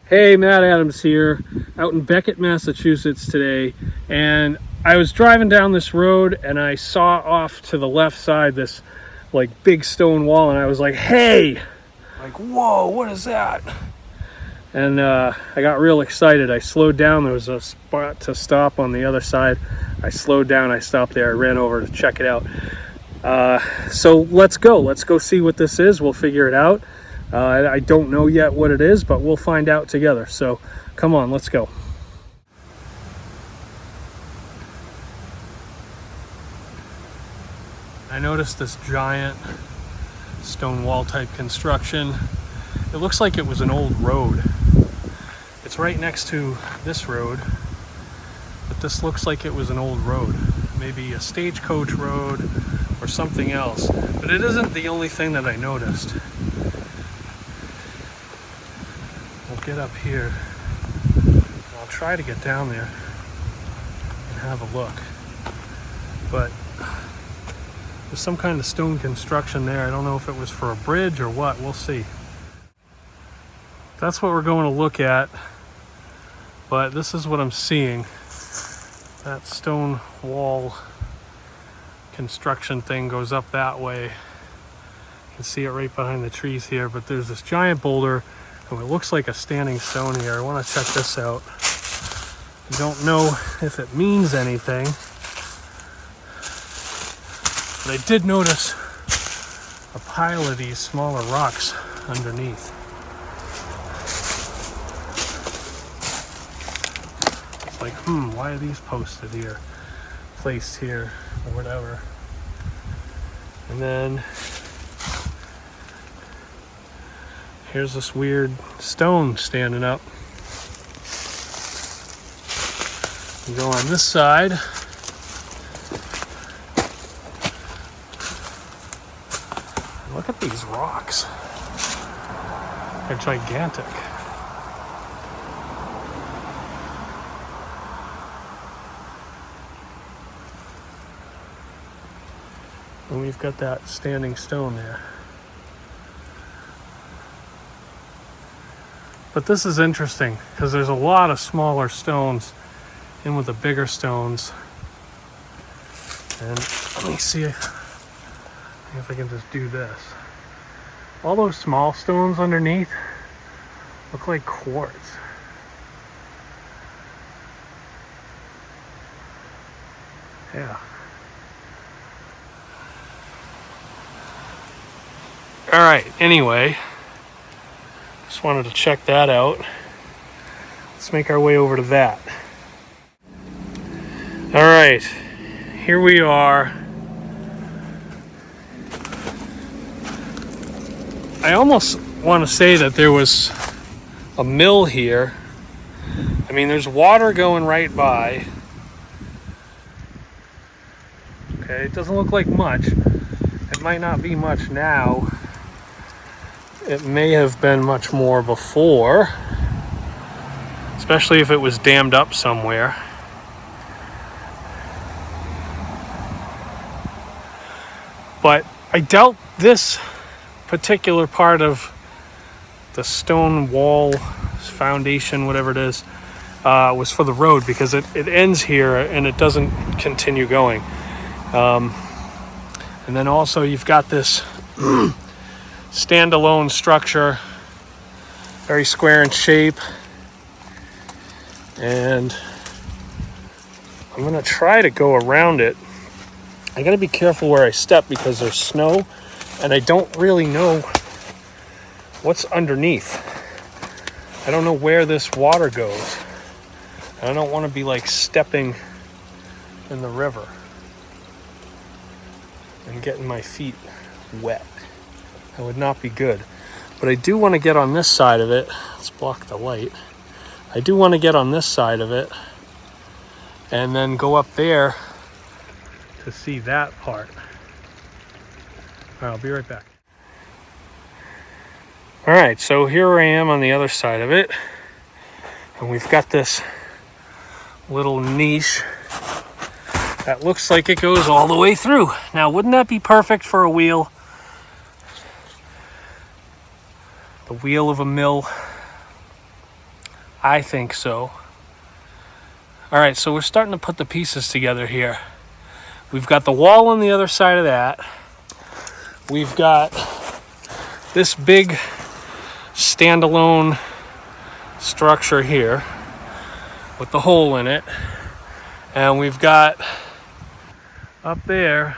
Hey, Matt Adams here, out in Becket, Massachusetts today, and I was driving down this road and I saw off to the left side this like big stone wall, and I was like, hey, like, whoa, what is that? And I got real excited. I slowed down. There was a spot to stop on the other side. I slowed down, I stopped there, I ran over to check it out. So let's go see what this is. We'll figure it out. I don't know yet what it is, but we'll find out together. So come on, let's go. I noticed this giant stone wall type construction. It looks like it was an old road. It's right next to this road, but this looks like it was an old road. Maybe a stagecoach road or something else. But it isn't the only thing that I noticed. We'll get up here. I'll try to get down there and have a look. But there's some kind of stone construction there. I don't know if it was for a bridge or what. We'll see. That's what we're going to look at. But this is what I'm seeing. That stone wall construction thing goes up that way. You can see it right behind the trees here, but there's this giant boulder, and it looks like a standing stone here. I want to check this out. I don't know if it means anything, but I did notice a pile of these smaller rocks underneath. It's like, why are these posted here, placed here, or whatever? And then here's this weird stone standing up. You go on this side. Look at these rocks. They're gigantic. And we've got that standing stone there. But this is interesting because there's a lot of smaller stones in with the bigger stones. And let me see if I can just do this. All those small stones underneath look like quartz. Yeah. All right, anyway, just wanted to check that out. Let's make our way over to that. All right, here we are. I almost want to say that there was a mill here. I mean, there's water going right by. Okay, it doesn't look like much. It might not be much now. It may have been much more before, especially if it was dammed up somewhere. But I doubt this particular part of the stone wall foundation, whatever it is, was for the road, because it ends here and it doesn't continue going. And then also you've got this standalone structure, very square in shape, and I'm gonna try to go around it. I gotta be careful where I step because there's snow and I don't really know what's underneath. I don't know where this water goes. I don't want to be like stepping in the river and getting my feet wet. That would not be good. But I do want to get on this side of it. Let's block the light. I do want to get on this side of it and then go up there to see that part. All right, I'll be right back. All right, so here I am on the other side of it. And we've got this little niche that looks like it goes all the way through. Now, wouldn't that be perfect for a wheel? The wheel of a mill. I think so. All right, so we're starting to put the pieces together here. We've got the wall on the other side of that. We've got this big standalone structure here with the hole in it. And we've got up there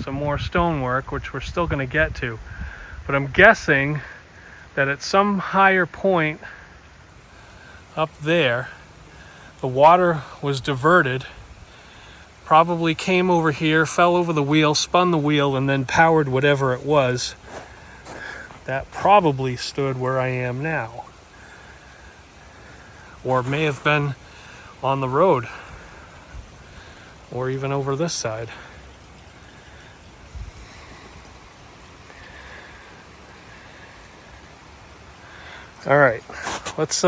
some more stonework, which we're still going to get to. But I'm guessing that at some higher point up there, the water was diverted, probably came over here, fell over the wheel, spun the wheel, and then powered whatever it was that probably stood where I am now. Or may have been on the road, or even over this side. All right, let's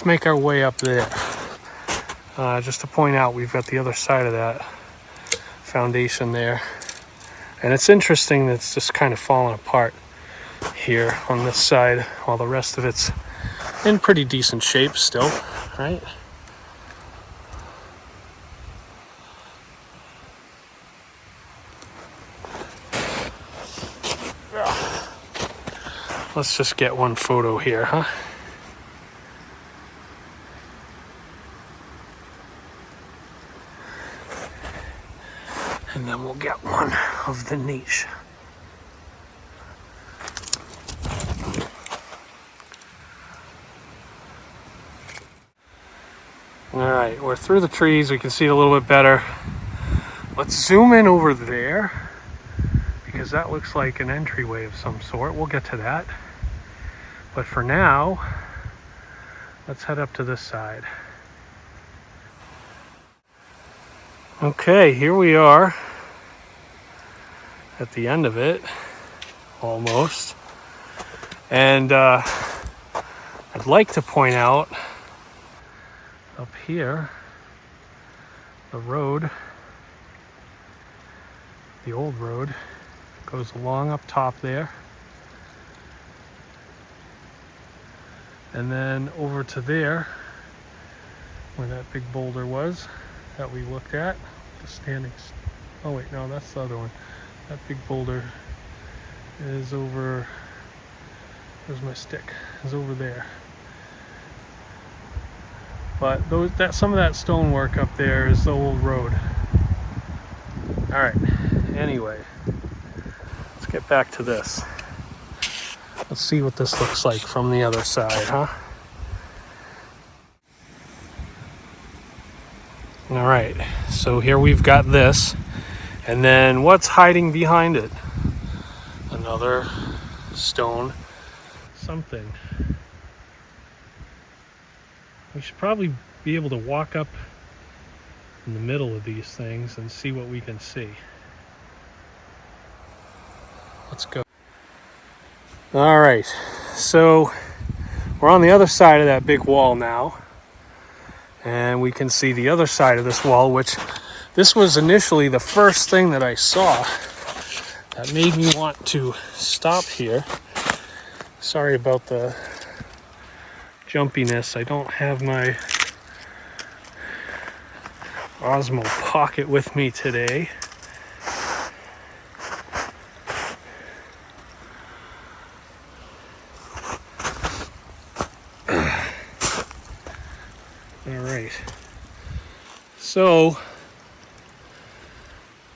make our way up there. Just to point out, we've got the other side of that foundation there. And it's interesting that it's just kind of falling apart here on this side, while the rest of it's in pretty decent shape still, right? Let's just get one photo here, huh? And then we'll get one of the niche. All right, we're through the trees. We can see it a little bit better. Let's zoom in over there, because that looks like an entryway of some sort. We'll get to that. But for now, let's head up to this side. Okay, here we are at the end of it, almost. And I'd like to point out up here, the road, the old road, goes along up top there. And then over to there, where that big boulder was that we looked at, the standing. Oh wait, no, that's the other one. That big boulder is over. Where's my stick? Is over there. But some of that stonework up there is the old road. All right. Anyway, let's get back to this. Let's see what this looks like from the other side, huh? All right, so here we've got this, and then what's hiding behind it? Another stone, something. We should probably be able to walk up in the middle of these things and see what we can see. Let's go. All right, so we're on the other side of that big wall now, and we can see the other side of this wall, which this was initially the first thing that I saw that made me want to stop here. Sorry about the jumpiness. I don't have my Osmo Pocket with me today. So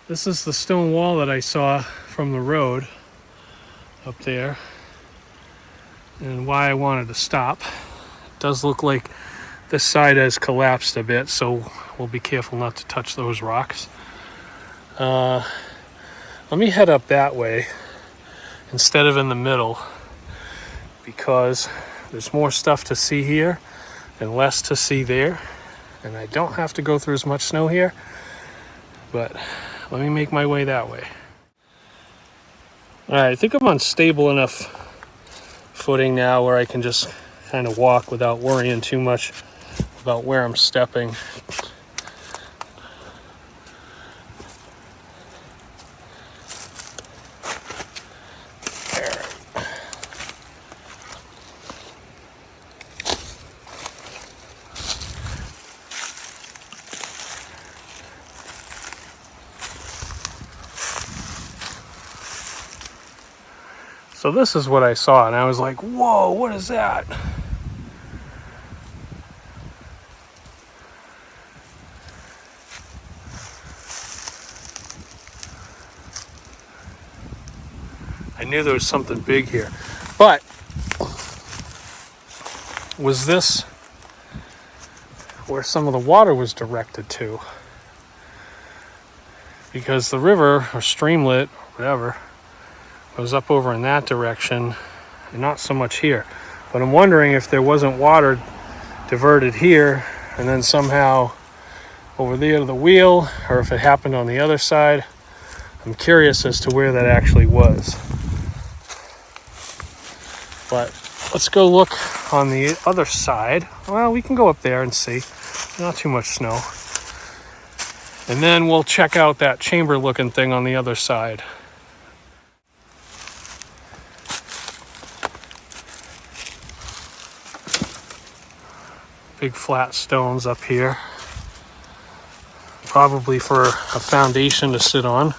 this is the stone wall that I saw from the road up there, and why I wanted to stop. It does look like this side has collapsed a bit, so we'll be careful not to touch those rocks. Let me head up that way instead of in the middle, because there's more stuff to see here and less to see there. And I don't have to go through as much snow here, but let me make my way that way. All right, I think I'm on stable enough footing now where I can just kind of walk without worrying too much about where I'm stepping. So this is what I saw, and I was like, whoa, what is that? I knew there was something big here. But was this where some of the water was directed to? Because the river or streamlet or whatever was up over in that direction and not so much here. But I'm wondering if there wasn't water diverted here and then somehow over there to the wheel, or if it happened on the other side. I'm curious as to where that actually was. But let's go look on the other side. Well, we can go up there and see. Not too much snow. And then we'll check out that chamber looking thing on the other side. Big flat stones up here. Probably for a foundation to sit on.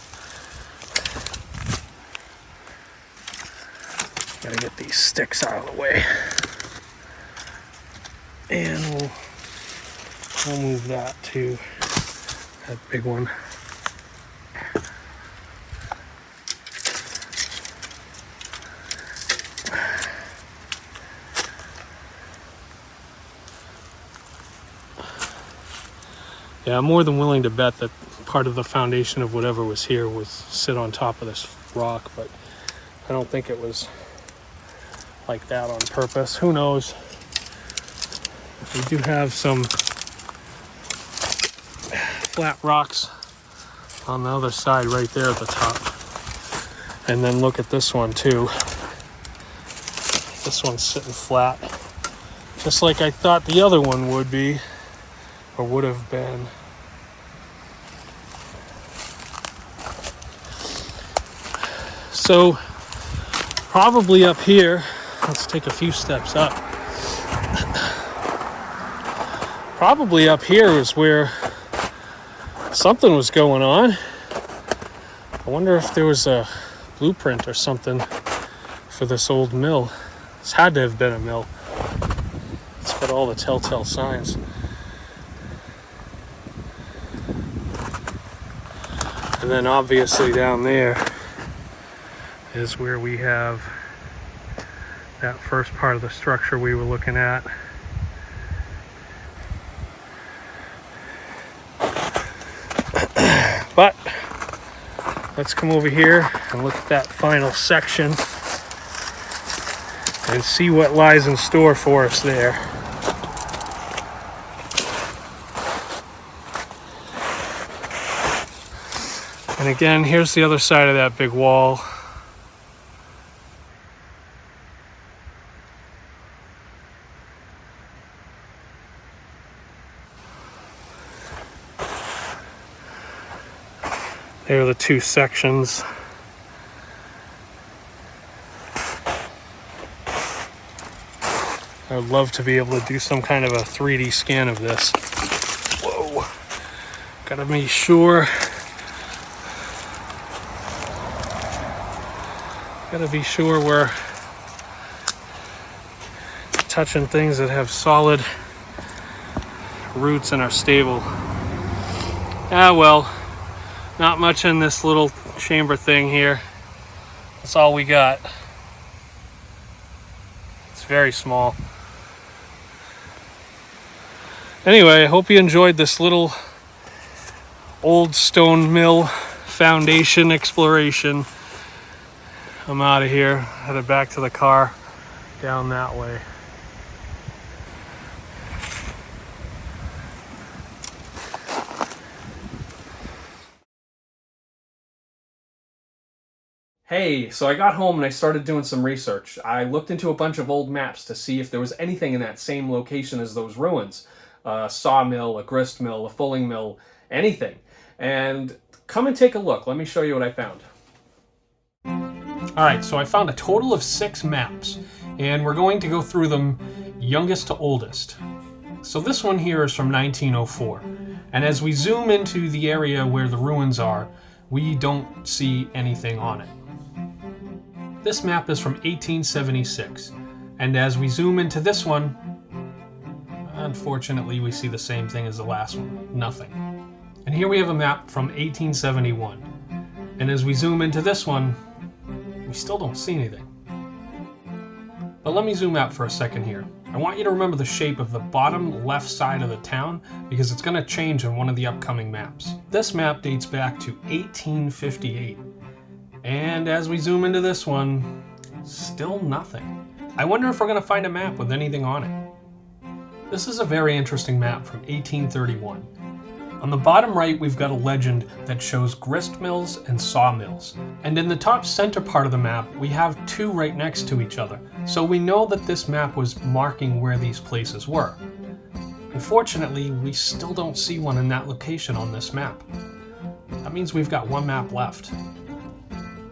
Gotta get these sticks out of the way. And we'll move that to that big one. Yeah, I'm more than willing to bet that part of the foundation of whatever was here was sit on top of this rock, but I don't think it was like that on purpose. Who knows? We do have some flat rocks on the other side right there at the top. And then look at this one too. This one's sitting flat, just like I thought the other one would be, or would have been. So probably up here, let's take a few steps up. Probably up here is where something was going on. I wonder if there was a blueprint or something for this old mill. This had to have been a mill. It's got all the telltale signs. And then obviously down there is where we have that first part of the structure we were looking at. But let's come over here and look at that final section and see what lies in store for us there. And again, here's the other side of that big wall. There are the two sections. I would love to be able to do some kind of a 3D scan of this. Whoa. Gotta be sure. Gotta be sure we're touching things that have solid roots and are stable. Ah, well. Not much in this little chamber thing here. That's all we got. It's very small. Anyway, I hope you enjoyed this little old stone mill foundation exploration. I'm out of here, headed back to the car down that way. Hey, so I got home and I started doing some research. I looked into a bunch of old maps to see if there was anything in that same location as those ruins. A sawmill, a grist mill, a fulling mill, anything. And come and take a look. Let me show you what I found. Alright, so I found a total of 6 maps, and we're going to go through them youngest to oldest. So this one here is from 1904, and as we zoom into the area where the ruins are, we don't see anything on it. This map is from 1876, and as we zoom into this one, unfortunately we see the same thing as the last one, nothing. And here we have a map from 1871, and as we zoom into this one, we still don't see anything. But let me zoom out for a second here. I want you to remember the shape of the bottom left side of the town because it's going to change on one of the upcoming maps. This map dates back to 1858. And as we zoom into this one, still nothing. I wonder if we're going to find a map with anything on it. This is a very interesting map from 1831. On the bottom right, we've got a legend that shows grist mills and sawmills. And in the top center part of the map, we have two right next to each other. So we know that this map was marking where these places were. Unfortunately, we still don't see one in that location on this map. That means we've got one map left.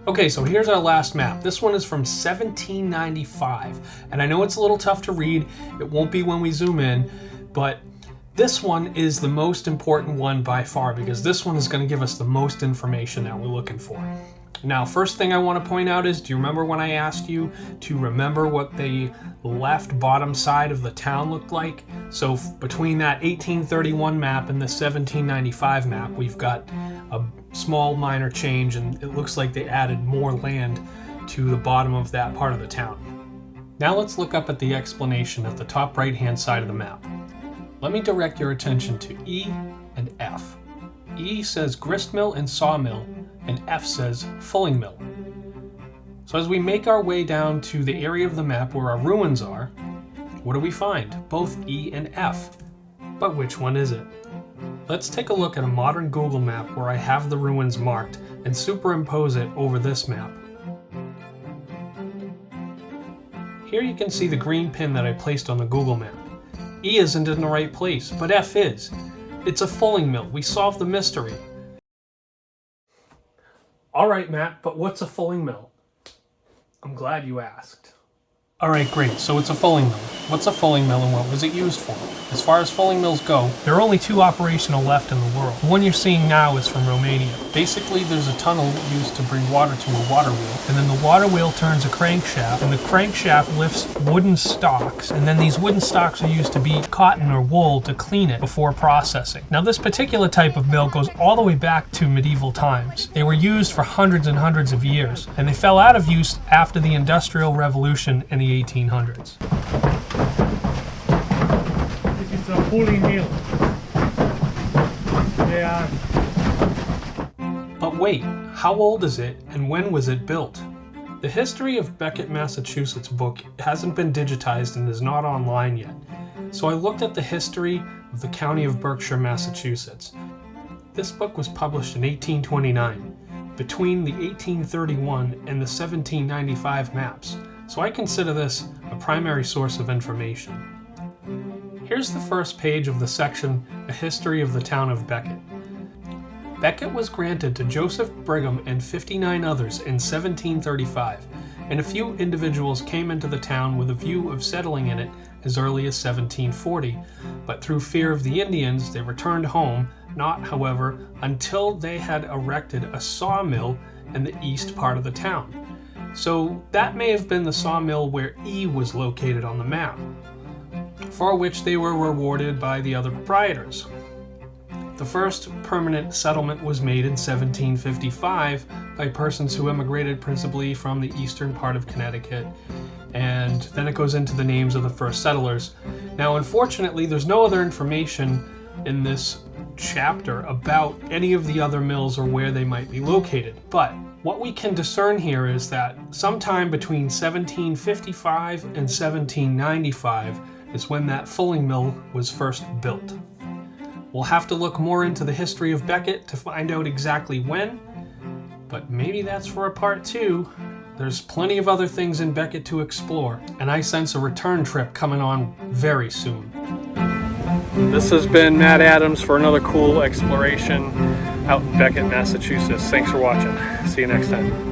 Okay, so here's our last map. This one is from 1795. And I know it's a little tough to read. It won't be when we zoom in, but this one is the most important one by far because this one is going to give us the most information that we're looking for. Now, first thing I want to point out is, do you remember when I asked you to remember what the left bottom side of the town looked like? So between that 1831 map and the 1795 map, we've got a small minor change, and it looks like they added more land to the bottom of that part of the town. Now let's look up at the explanation at the top right-hand side of the map. Let me direct your attention to E and F. E says gristmill and sawmill, and F says fulling mill. So as we make our way down to the area of the map where our ruins are, what do we find? Both E and F. But which one is it? Let's take a look at a modern Google map where I have the ruins marked and superimpose it over this map. Here you can see the green pin that I placed on the Google map. E isn't in the right place, but F is. It's a fulling mill. We solved the mystery. All right, Matt, but what's a fulling mill? I'm glad you asked. All right, great. So it's a fulling mill. What's a fulling mill and what was it used for? As far as fulling mills go, there are only two operational left in the world. The one you're seeing now is from Romania. Basically, there's a tunnel used to bring water to a water wheel, and then the water wheel turns a crankshaft, and the crankshaft lifts wooden stocks, and then these wooden stocks are used to beat cotton or wool to clean it before processing. Now, this particular type of mill goes all the way back to medieval times. They were used for hundreds and hundreds of years, and they fell out of use after the Industrial Revolution in the 1800s. This is a fulling mill. They are. But wait, how old is it and when was it built? The History of Becket, Massachusetts book hasn't been digitized and is not online yet. So I looked at the history of the county of Berkshire, Massachusetts. This book was published in 1829, between the 1831 and the 1795 maps. So I consider this a primary source of information. Here's the first page of the section, A History of the Town of Becket. Becket was granted to Joseph Brigham and 59 others in 1735, and a few individuals came into the town with a view of settling in it as early as 1740, but through fear of the Indians, they returned home, not, however, until they had erected a sawmill in the east part of the town. So that may have been the sawmill where E was located on the map, for which they were rewarded by the other proprietors. The first permanent settlement was made in 1755 by persons who emigrated principally from the eastern part of Connecticut, and then it goes into the names of the first settlers. Now, unfortunately, there's no other information in this chapter about any of the other mills or where they might be located, but what we can discern here is that sometime between 1755 and 1795 is when that fulling mill was first built. We'll have to look more into the history of Becket to find out exactly when, but maybe that's for a part 2. There's plenty of other things in Becket to explore, and I sense a return trip coming on very soon. This has been Matt Adams for another cool exploration out in Becket, Massachusetts. Thanks for watching. See you next time.